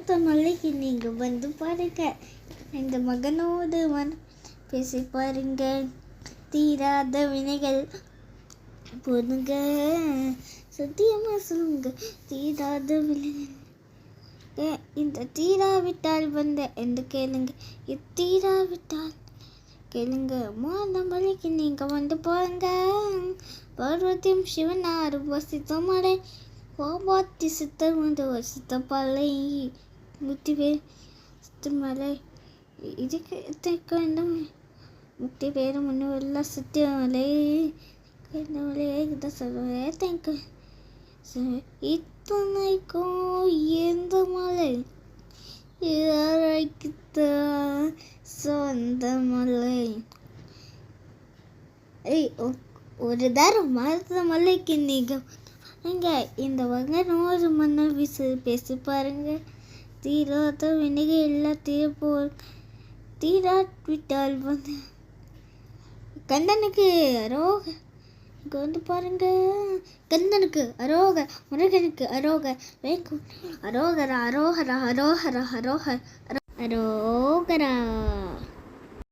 தீராத மலைக்கு நீங்க வந்து பாருங்க, இந்த மகனோடு பேசி பாருங்க, தீராத வினைகள் போதுங்க, சத்தியமா சொல்லுங்க, தீராத வினைகள். இந்த தீராவிட்டால் என்று கேளுங்க, தீராவிட்டால் கேளுங்க, மலைக்கு நீங்க வந்து பாருங்க, பார்வதியும் சிவனாரும் வசித்த மலை, கோபாத்தி சித்தர் வந்து வசித்த பாலை, முத்தி மலை இதுக்கு வேண்டும், முக்தி வேறு முன்னுள்ள சத்தியமலை சொல்லுவே தேங்க்யூ. இத்தனைக்கும் எந்த மலை யாரைக்குத்தான் சொந்த மலை, ஒரு தரம் மருத மலைக்கு நீங்க இந்த வகனோடு மன்னர் பேசி பாருங்க, தீராத வினைகை எல்லாத்தையும் போல் தீராவிட்டால் கந்தனுக்கு அரோக வந்து பாருங்க, கந்தனுக்கு அரோக, முருகனுக்கு அரோக, வேங்கு அரோகரா அரோகரா அரோகரா அரோகரா அரோகரா.